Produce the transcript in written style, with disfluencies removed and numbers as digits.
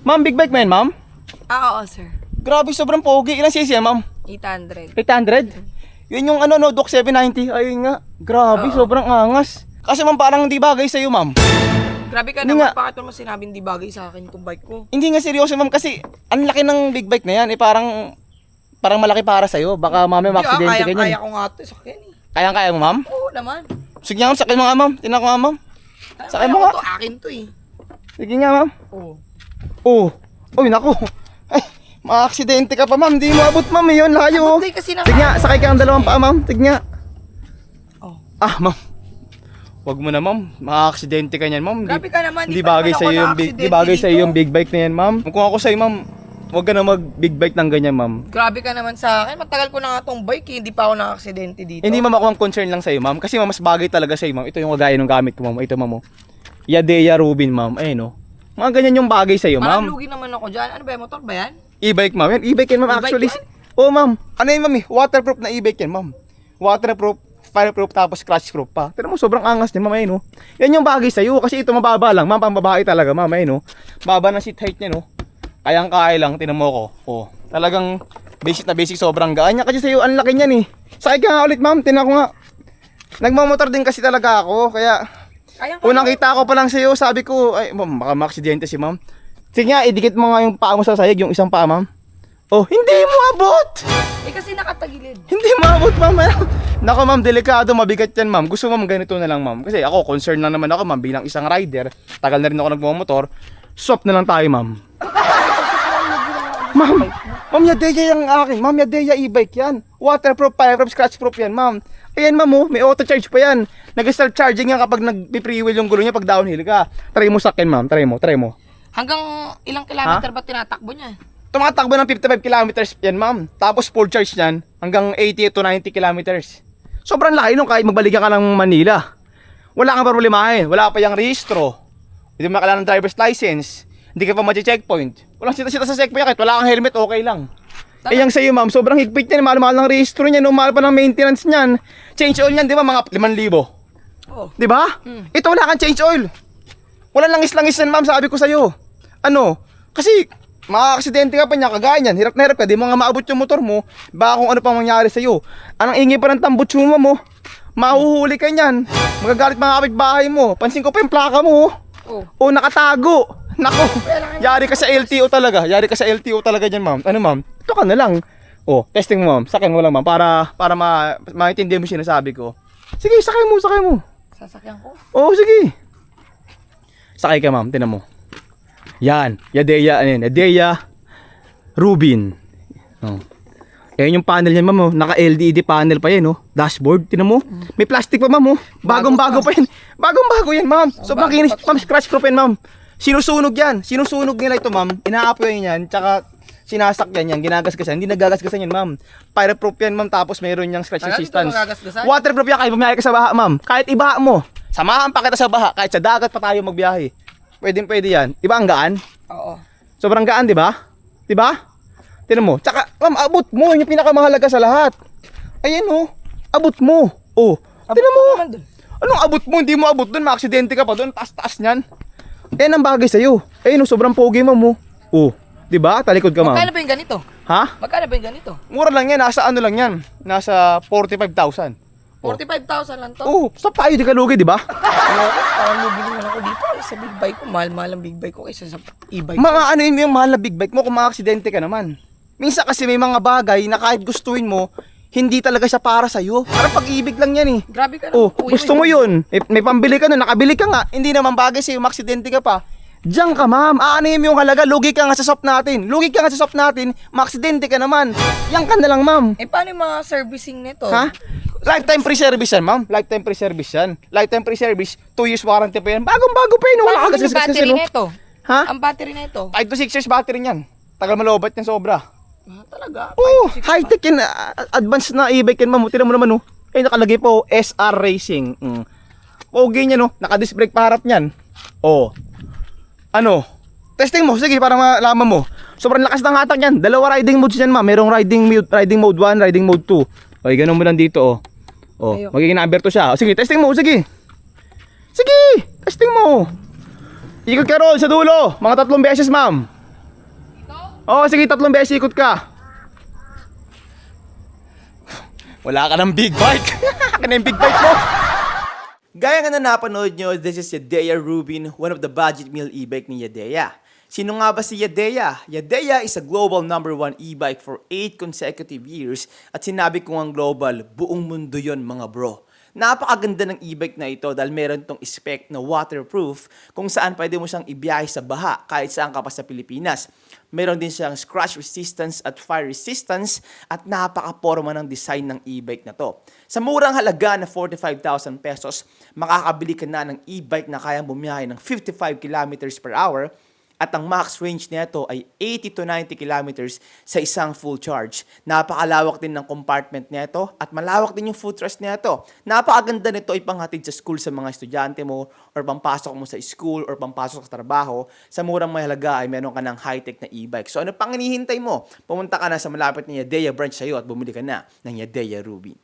Ma'am, big bike mo yan, ma'am? Oo, sir. Grabe, sobrang pogi. Ilang cc yan, ma'am? 800. 800? Yun yung ano, no, Doc 790. Ayun nga. Grabe, sobrang angas. Kasi ma'am, parang hindi bagay sa'yo, ma'am. Grabe ka Hindi naman, nga. bakit mo sinabing di bagay sa akin itong bike ko? Hindi nga seryoso, ma'am, kasi ang laki ng big bike na yan. Eh, parang malaki para sa'yo. Baka mamaya ma-accidente ka Kaya niyan. ko nga ito, sakyan eh. Kaya mo, ma'am? Oo naman. Sige nga, ma'am, sakay mo nga, ma'am. Tinan ko nga, ma'am. Sakay mo nga. Ito, akin to eh. Sige nga, ma'am. Oo. Oh. Uy, naku. Ay, ma-aksidente ka pa, ma'am. Di mo abot, ma'am. Yun, layo. Abot kasi naman. Sige nga, sakay ka ng dalawang paa, ma'am. Sige nga. Oh. Ah, ma'am. Wag mo na, ma'am. Ma-aksidente ka niyan, ma'am. Grabe ka naman. Hindi bagay sa iyo yung big bike na yan, ma'am. Kung ako sa iyo, ma'am, wag ka na mag-big bike ng ganyan, ma'am. Grabe ka naman sa akin. Matagal ko na nga tong bike eh. Hindi pa ako na-aksidente dito. Hindi, ma'am, ako ang concern lang sa iyo, ma'am. Kasi ma'am, mas bagay talaga sa iyo, ma'am. Ito yung kagaya ng gamit ko, ma'am. Ito, ma'am. Oh. Yadea Rubin, ma'am. Ayun, oh. Mga ganyan yung bagay sa iyo, Parang ma'am. lugi naman ako dyan. Ano ba yan? Motor ba yan? E-bike, ma'am. Yan, e-bike yan, ma'am. E-bike Actually. yan? Oh, ma'am. Ano yun, ma'am? Waterproof na e-bike yan, ma'am. Waterproof, fireproof, tapos scratch-proof pa. Pero mo, sobrang angas niyan, ma'am. Ayun, oh. Yan yung bagay sa iyo. Kasi ito mababa lang, ma'am. Pambabae talaga, ma'am. Ayun, oh. Baba ng seat height niya, no. Kayang-kaya lang. Tinan mo ko. Oh. Talagang basic na basic. Sobrang gaan niya. Kasi sa iyo, ang laki niyan, eh. Sakay ka nga ulit, ma'am. Tinan ko nga. Nagmamotor din kasi talaga ako. Kaya, unang kita ko pa lang sa iyo, sabi ko, ay, ma'am, baka ma-aksidente si ma'am. Sige nga, idikit mo nga yung paa mo sa sayig, yung isang paa, ma'am. Oh, hindi mo abot! Eh kasi nakatagilid. Hindi mo abot, ma'am. Nako, ma'am, delikado, mabigat yan, ma'am. Gusto mo, ma'am, ganito na lang, ma'am. Kasi ako, concern lang naman ako, ma'am, bilang isang rider. Tagal na rin ako nagmamotor. Swap na lang tayo, ma'am. Ma'am, Yadea yung akin. Ma'am, Yadea e-bike yan. Waterproof, fireproof, scratchproof yan, ma'am. Ayan, ma'am, oh, may auto charge pa yan. Nag-start charging yan kapag nag-pre-wheel yung gulo niya pag downhill ka. Try mo sa akin, ma'am. Try mo. Hanggang ilang kilometer ba tinatakbo niya? Tumatakbo ng 55 kilometers yan, ma'am. Tapos full charge niyan hanggang 80 to 90 kilometers. Sobrang laki nung kahit magbalikan ka ng Manila. Wala kang problemahin. Wala pa yung rehistro. Hindi mo kailangan ng driver's license. Hindi ka pa ma-checkpoint. Walang sita-sita sa checkpoint kahit wala kang helmet, okay lang. Eh yung sa'yo, ma'am, sobrang higpit niyan. Mahal-mahal ng rehistro niyan. Mahal pa ng maintenance niyan. Change oil niyan, di ba? Mga 5,000. Oh. Di ba? Ito wala kang change oil. Walang langis-langis yan, ma'am, sabi ko sa'yo. Ano? Kasi maka-aksidente ka pa niya, kagaya niyan. Hirap na hirap ka, di mo nga maabot yung motor mo. Baka kung ano pang mangyari sa'yo. Anong ingay pa ng tambutsuma mo? Mahuhuli ka niyan. Magagalit mga kapitbahay mo. Pansin ko pa yung plaka mo. Oh, nakatago. Nako, yari ka sa LTO talaga. Yari ka sa LTO talaga dyan, ma'am. Ano, ma'am? Ito ka na lang. Oh, testing mo, ma'am. Sakyan mo lang, ma'am. Para maintindihan mo sinasabi ko. Sige, sakay mo. Sasakyan ko? Oh, sige. Sakay ka, ma'am. Tinan mo. Yan. Yadea Rubin. Oh. Ayan yung panel niyan, ma'am. Oh. Naka-LED panel pa yan, oh. Dashboard. Tinan mo. May plastic pa, ma'am. Oh. Bagong-bago pa yan. Bagong-bago yan, ma'am. So, makinis, ma'am. Scratch-proof yan, ma'am. Sinusunog yan. Sinusunog nila ito, ma'am. Inaapoy yan. Tsaka sinasakyan yan. Ginagasgasan. Hindi nagagasgasan yan, ma'am. Fireproof yan, ma'am. Tapos mayroon niyang scratch resistance. Waterproof yan. Kahit bumiyahe ka sa baha, ma'am. Kahit ibaha mo. Samahan pa kita sa baha. Kahit sa dagat pa tayo magbiyahe. Pwede yan. Diba ang gaan? Oo. Sobrang gaan, diba? Diba? Tinan mo. Tsaka, ma'am, abot mo. Yung pinakamahalaga sa lahat. Ayan, oh. Abot mo. Oh. Tinan mo. Anong abot mo? Hindi mo abot doon. Ma-aksidente ka pa doon. Taas-taas niyan. Ayan ang bagay sa'yo. Ayun, oh, sobrang pogi, ma'am, oh. Oh. Diba? Talikod ka, ma'am. Magkano ba yung ganito? Ha? Magkano ba yung ganito? Mura lang yan. Nasa ano lang yan. Nasa 45,000. 45,000 lang to? Oh, stop tayo. Di ka lugi, diba? Parang lugi naman ako dito sa big bike ko. Mahal-mahal ang big bike ko kaysa sa e-bike ko. Mga ano yun yung mahal na big bike mo kung ma-aksidente ka naman. Minsan kasi may mga bagay na kahit gustuin mo, hindi talaga siya para sa'yo. Para pag-ibig lang yan, eh. Grabe ka na. Oh, gusto mo yun. May pambili ka nun, nakabili ka nga. Hindi naman bagay sa'yo, ma-aksidente ka pa. Diyan ka, ma'am. Aanim yung halaga. Lugi ka nga sa shop natin. Ma-aksidente ka naman. Yan ka na lang, ma'am. Eh, paano yung mga servicing nito? Ha? Lifetime free service yan, ma'am. Lifetime free service yan. Lifetime free service, 2 years warranty pa yan. Bagong-bago pa yun. Wala Paano ka yung kasi battery nito? Ha? Ang battery nito? 5 to 6 years battery niyan. Tagal malobat yan sobra. Talaga? Oh, high-tech yan. Advanced na e-bike yan, ma'am. Tinan mo naman, oh. Eh, nakalagay po, SR Racing. Okay niya, no? Naka-disc brake pa harap niyan. Oh. Ano? Testing mo, sige, para malaman mo. Sobrang lakas ng hatak niyan. Dalawa riding modes yan, ma'am. Merong riding mode 1, riding mode 2. Okay, ganun mo lang dito, oh. Oh, magiging number 2 siya. Oh, sige, testing mo, sige. Sige, testing mo. Ikot ka roll sa dulo. Mga 3 beses, ma'am. Oo, sige, 3 beses ikot ka. Wala ka ng big bike. Akin na yung big bike mo. Gaya nga na napanood nyo, this is Yadea Rubin, one of the budget meal e-bike ni Yadea. Sino nga ba si Yadea? Yadea is a global #1 e-bike for 8 consecutive years at sinabi ko ang global, buong mundo yon mga bro. Napakaganda ng e-bike na ito dahil meron tong spec na waterproof kung saan pwede mo siyang ibiyahe sa baha kahit saan ka pa sa Pilipinas. Meron din siyang scratch resistance at fire resistance at napaka-porma ng design ng e-bike na to. Sa murang halaga na 45,000 pesos, makakabili ka na ng e-bike na kayang bumiyahe ng 55 kilometers per hour at ang max range nito ay 80 to 90 kilometers sa isang full charge. Napakalawak din ng compartment nito at malawak din yung footrest nito. Napakaganda nito ipanghatid sa school sa mga estudyante mo or pampasok mo sa school or pampasok sa trabaho. Sa murang mahalaga ay meron ka ng high-tech na e-bike. So ano pang hinihintay mo? Pumunta ka na sa malapit na Yadea branch sa'yo at bumili ka na ng Yadea Ruby.